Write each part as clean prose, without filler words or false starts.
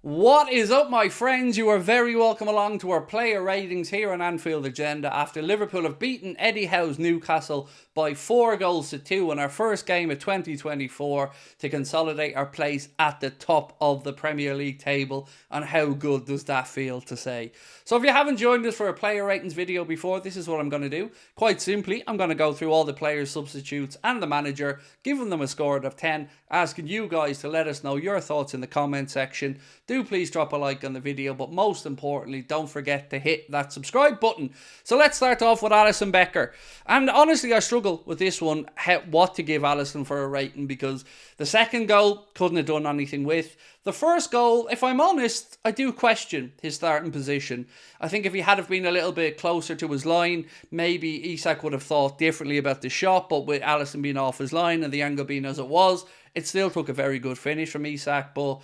What is up, my friends? You are very welcome along to our player ratings here on Anfield Agenda after Liverpool have beaten Eddie Howe's Newcastle by 4-2 in our first game of 2024 to consolidate our place at the top of the Premier League table. And how good does that feel to say? So if you haven't joined us for a player ratings video before, this is what I'm going to do. Quite simply, I'm going to go through all the players, substitutes and the manager, giving them a score out of 10, asking you guys to let us know your thoughts in the comment section. Do please drop a like on the video, but most importantly, don't forget to hit that subscribe button. So let's start off with Alisson Becker. And honestly, I struggle with this one, what to give Alisson for a rating, because the second goal, couldn't have done anything with. The first goal, if I'm honest, I do question his starting position. I think if he had have been a little bit closer to his line, maybe Isak would have thought differently about the shot, but with Alisson being off his line and the angle being as it was, it still took a very good finish from Isak. But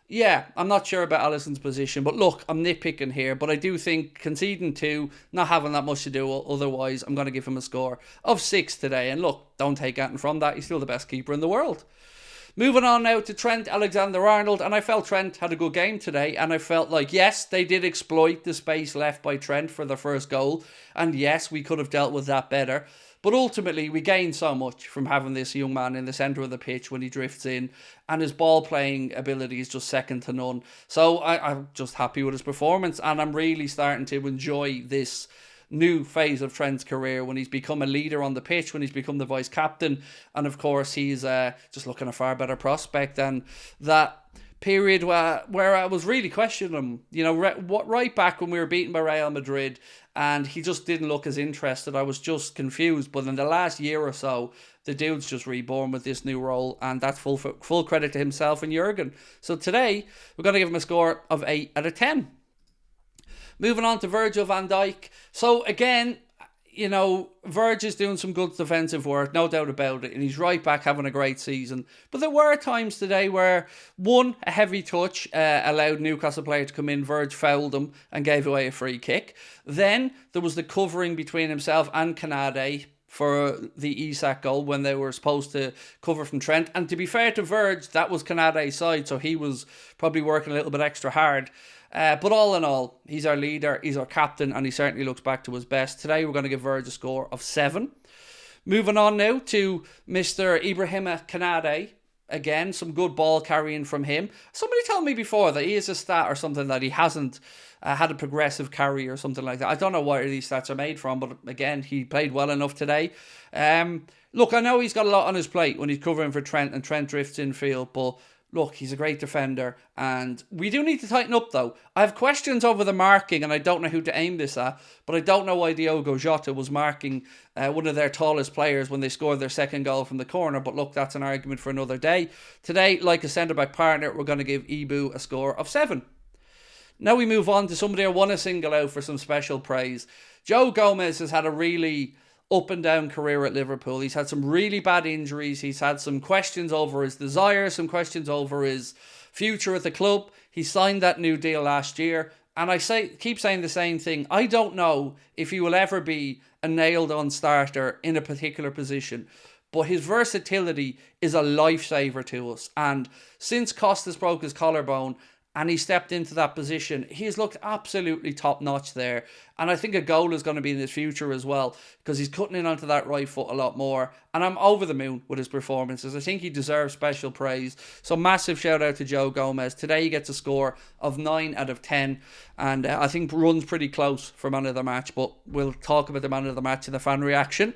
yeah, I'm not sure about Alisson's position, but look, I'm nitpicking here, but I do think conceding 2, not having that much to do otherwise, I'm going to give him a score of 6 today. And look, don't take anything from that, he's still the best keeper in the world. Moving on now to Trent Alexander-Arnold, and I felt Trent had a good game today, and I felt like, yes, they did exploit the space left by Trent for the first goal, and yes, we could have dealt with that better. But ultimately, we gained so much from having this young man in the centre of the pitch when he drifts in, and his ball-playing ability is just second to none. So I'm just happy with his performance, and I'm really starting to enjoy this new phase of Trent's career when he's become a leader on the pitch, when he's become the vice captain, and of course he's just looking a far better prospect than that period where I was really questioning him. You know, right back when we were beaten by Real Madrid and he just didn't look as interested. I was just confused. But in the last year or so, the dude's just reborn with this new role, and that's full credit to himself and Jurgen. So today, we're going to give him a score of 8 out of 10. Moving on to Virgil van Dijk. So again, you know, Virg is doing some good defensive work, no doubt about it, and he's right back having a great season. But there were times today where, one, a heavy touch allowed Newcastle player to come in, Virg fouled him and gave away a free kick. Then there was the covering between himself and Canade for the Isak goal when they were supposed to cover from Trent. And to be fair to Virg, that was Canade's side, so he was probably working a little bit extra hard. But all in all, he's our leader, he's our captain, and he certainly looks back to his best. Today, we're going to give Virg a score of 7. Moving on now to Mr. Ibrahima Canade. Again, some good ball carrying from him. Somebody told me before that he has a stat or something that he hasn't had a progressive carry or something like that. I don't know where these stats are made from, but again, he played well enough today. Look, I know he's got a lot on his plate when he's covering for Trent and Trent drifts infield, but look, he's a great defender, and we do need to tighten up, though. I have questions over the marking, and I don't know who to aim this at, but I don't know why Diogo Jota was marking one of their tallest players when they scored their second goal from the corner, but look, that's an argument for another day. Today, like a centre-back partner, we're going to give Ibu a score of 7. Now we move on to somebody I want to single out for some special praise. Joe Gomez has had a really up and down career at Liverpool. He's had some really bad injuries. He's had some questions over his desire, some questions over his future at the club. He signed that new deal last year, and I keep saying the same thing. I don't know if he will ever be a nailed-on starter in a particular position, but his versatility is a lifesaver to us. And since Costas broke his collarbone and he stepped into that position, he's looked absolutely top-notch there. And I think a goal is going to be in his future as well, because he's cutting in onto that right foot a lot more. And I'm over the moon with his performances. I think he deserves special praise. So massive shout-out to Joe Gomez. Today he gets a score of 9 out of 10. And I think runs pretty close for man of the match. But we'll talk about the man of the match in the fan reaction.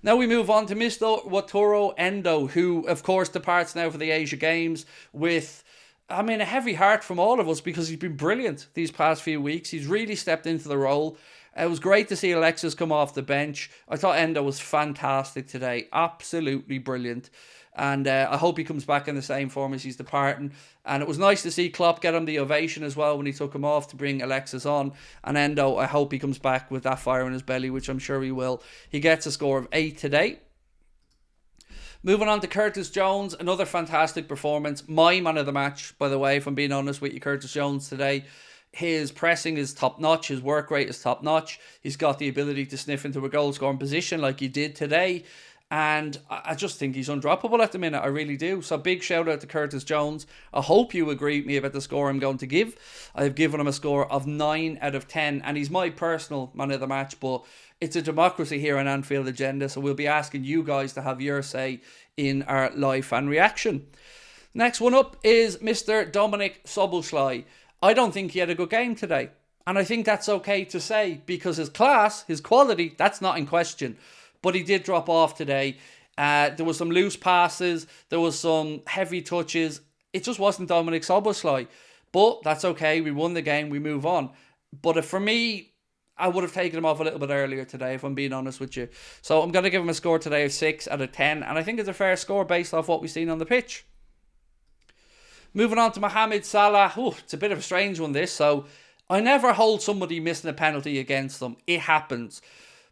Now we move on to Mr. Wataru Endo, who, of course, departs now for the Asia Games with, a heavy heart from all of us, because he's been brilliant these past few weeks. He's really stepped into the role. It was great to see Alexis come off the bench. I thought Endo was fantastic today. Absolutely brilliant. And I hope he comes back in the same form as he's departing. And it was nice to see Klopp get him the ovation as well when he took him off to bring Alexis on. And Endo, I hope he comes back with that fire in his belly, which I'm sure he will. He gets a score of 8 today. Moving on to Curtis Jones, another fantastic performance. My man of the match, by the way, if I'm being honest with you, Curtis Jones today. His pressing is top-notch. His work rate is top-notch. He's got the ability to sniff into a goal-scoring position like he did today. And I just think he's undroppable at the minute. I really do. So big shout out to Curtis Jones. I hope you agree with me about the score I'm going to give. I've given him a score of 9 out of 10. And he's my personal man of the match. But it's a democracy here on Anfield Agenda. So we'll be asking you guys to have your say in our live fan reaction. Next one up is Mr. Dominic Szoboszlai. I don't think he had a good game today. And I think that's okay to say. Because his class, his quality, that's not in question. But he did drop off today. There was some loose passes. There was some heavy touches. It just wasn't Dominic Szoboszlai. But that's okay. We won the game. We move on. But for me, I would have taken him off a little bit earlier today, if I'm being honest with you. So I'm going to give him a score today of 6 out of 10. And I think it's a fair score based off what we've seen on the pitch. Moving on to Mohamed Salah. Ooh, it's a bit of a strange one, this. So I never hold somebody missing a penalty against them. It happens.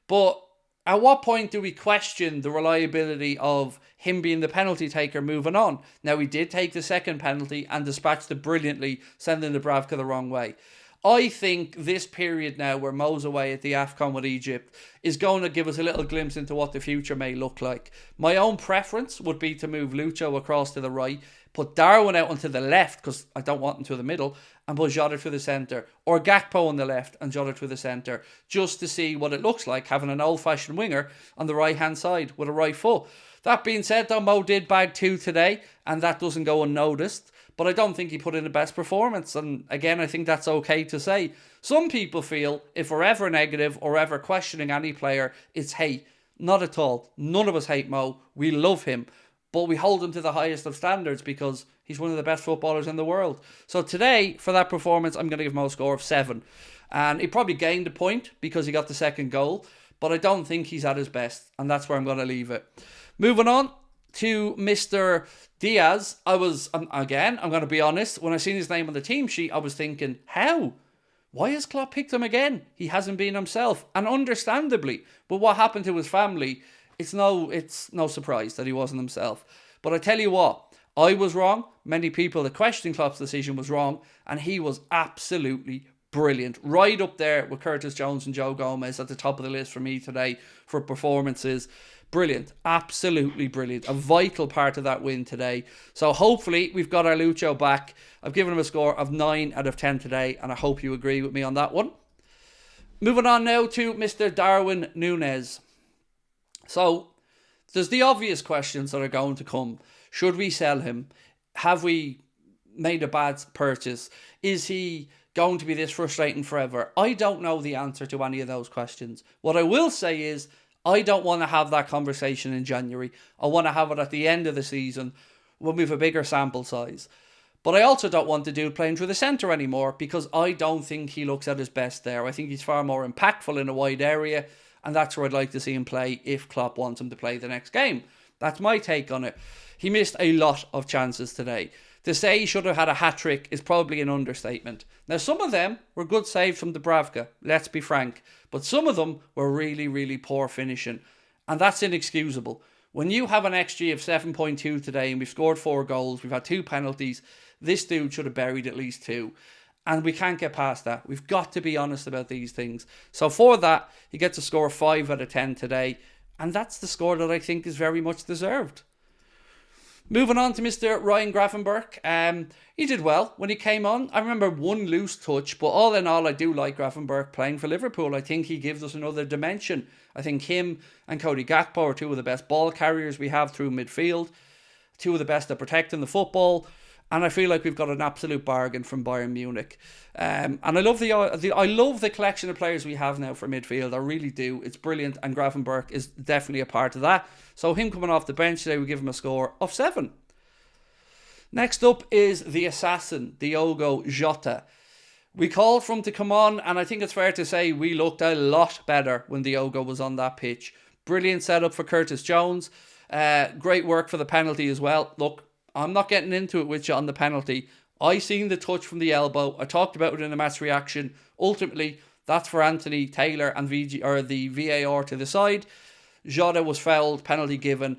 But at what point do we question the reliability of him being the penalty taker moving on? Now, he did take the second penalty and dispatched it brilliantly, sending Dubravka the wrong way. I think this period now where Mo's away at the AFCON with Egypt is going to give us a little glimpse into what the future may look like. My own preference would be to move Lucho across to the right, put Darwin out onto the left because I don't want him to the middle, and put Jota through the centre, or Gakpo on the left and Jota through the centre, just to see what it looks like having an old-fashioned winger on the right-hand side with a right foot. That being said, though, Mo did bag 2 today, and that doesn't go unnoticed, but I don't think he put in the best performance, and again, I think that's okay to say. Some people feel if we're ever negative or ever questioning any player, it's hate. Not at all. None of us hate Mo. We love him. But we hold him to the highest of standards because he's one of the best footballers in the world. So today, for that performance, I'm going to give Mo a score of 7. And he probably gained a point because he got the second goal. But I don't think he's at his best. And that's where I'm going to leave it. Moving on to Mr. Diaz. I'm going to be honest, when I seen his name on the team sheet, I was thinking, how? Why has Klopp picked him again? He hasn't been himself. And understandably. But what happened to his family... It's no surprise that he wasn't himself. But I tell you what, I was wrong. Many people that questioned Klopp's decision was wrong. And he was absolutely brilliant. Right up there with Curtis Jones and Joe Gomez at the top of the list for me today for performances. Brilliant. Absolutely brilliant. A vital part of that win today. So hopefully we've got our Lucho back. I've given him a score of 9 out of 10 today. And I hope you agree with me on that one. Moving on now to Mr. Darwin Núñez. So, there's the obvious questions that are going to come. Should we sell him? Have we made a bad purchase? Is he going to be this frustrating forever? I don't know the answer to any of those questions. What I will say is, I don't want to have that conversation in January. I want to have it at the end of the season when we have a bigger sample size. But I also don't want the dude playing through the centre anymore because I don't think he looks at his best there. I think he's far more impactful in a wide area. And that's where I'd like to see him play if Klopp wants him to play the next game. That's my take on it. He missed a lot of chances today. To say he should have had a hat-trick is probably an understatement. Now, some of them were good saves from Dubravka, let's be frank. But some of them were really, really poor finishing. And that's inexcusable. When you have an XG of 7.2 today and we've scored 4 goals, we've had 2 penalties, this dude should have buried at least 2. And we can't get past that. We've got to be honest about these things. So for that, he gets a score of 5 out of 10 today. And that's the score that I think is very much deserved. Moving on to Mr. Ryan Gravenberch. He did well when he came on. I remember one loose touch. But all in all, I do like Gravenberch playing for Liverpool. I think he gives us another dimension. I think him and Cody Gakpo are 2 of the best ball carriers we have through midfield. 2 of the best at protecting the football. And I feel like we've got an absolute bargain from Bayern Munich. And I love the collection of players we have now for midfield. I really do. It's brilliant. And Gravenberch is definitely a part of that. So him coming off the bench today, we give him a score of 7. Next up is the assassin, Diogo Jota. We called for him to come on. And I think it's fair to say we looked a lot better when Diogo was on that pitch. Brilliant setup for Curtis Jones. Great work for the penalty as well. Look, I'm not getting into it with you on the penalty. I seen the touch from the elbow. I talked about it in the match reaction. Ultimately, that's for Anthony Taylor and the VAR to the side. Jota was fouled, penalty given.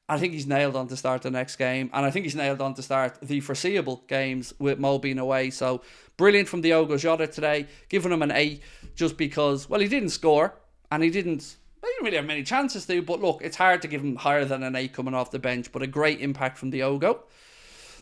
I think he's nailed on to start the next game. And I think he's nailed on to start the foreseeable games with Mo being away. So, brilliant from Diogo Jota today. Giving him an 8 just because, well, he didn't score. And he didn't They didn't really have many chances to, but look, it's hard to give him higher than an 8 coming off the bench, but a great impact from Diogo.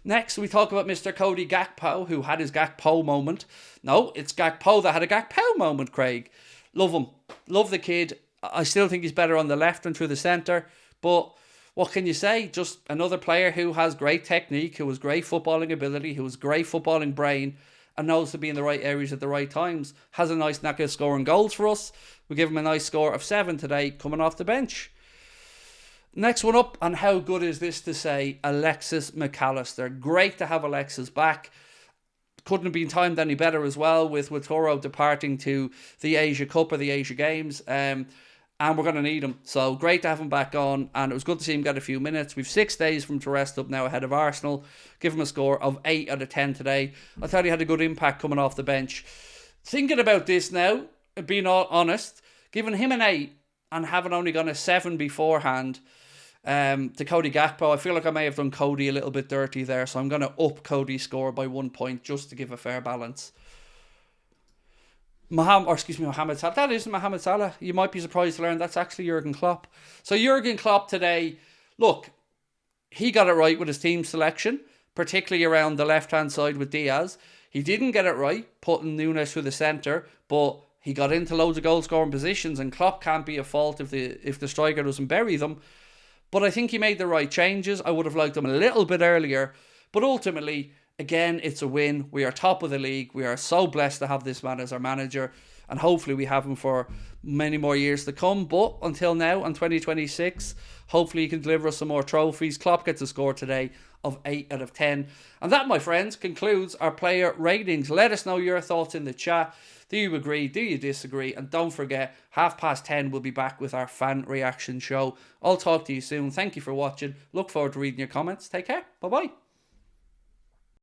Next, we talk about Mr. Cody Gakpo, who had his Gakpo moment. No, it's Gakpo that had a Gakpo moment, Craig. Love him. Love the kid. I still think he's better on the left than through the centre, but what can you say? Just another player who has great technique, who has great footballing ability, who has great footballing brain, and knows to be in the right areas at the right times. Has a nice knack of scoring goals for us. We give him a nice score of 7 today, coming off the bench. Next one up, and how good is this to say? Alexis McAllister. Great to have Alexis back. Couldn't have been timed any better as well, with Toro departing to the Asia Cup or the Asia Games. And we're going to need him. So great to have him back on, and it was good to see him get a few minutes. We've 6 days for him to rest up now ahead of Arsenal. Give him a score of 8 out of 10 today. I thought he had a good impact coming off the bench. Thinking about this now, being all honest, giving him an 8 and having only gone a 7 beforehand to Cody Gakpo, I feel like I may have done Cody a little bit dirty there, so I'm going to up Cody's score by 1 point just to give a fair balance. Mohamed Salah. That isn't Mohamed Salah. You might be surprised to learn that's actually Jurgen Klopp. So Jurgen Klopp today, look, he got it right with his team selection, particularly around the left-hand side with Diaz. He didn't get it right, putting Nunes through the centre, but he got into loads of goal-scoring positions, and Klopp can't be at fault if the striker doesn't bury them. But I think he made the right changes. I would have liked him a little bit earlier, but ultimately, again, it's a win. We are top of the league. We are so blessed to have this man as our manager, and hopefully we have him for many more years to come. But until now, in 2026, hopefully he can deliver us some more trophies. Klopp gets a score today of 8 out of 10. And that, my friends, concludes our player ratings. Let us know your thoughts in the chat. Do you agree? Do you disagree? And don't forget, 10:30 we'll be back with our fan reaction show. I'll talk to you soon. Thank you for watching. Look forward to reading your comments. Take care. Bye-bye.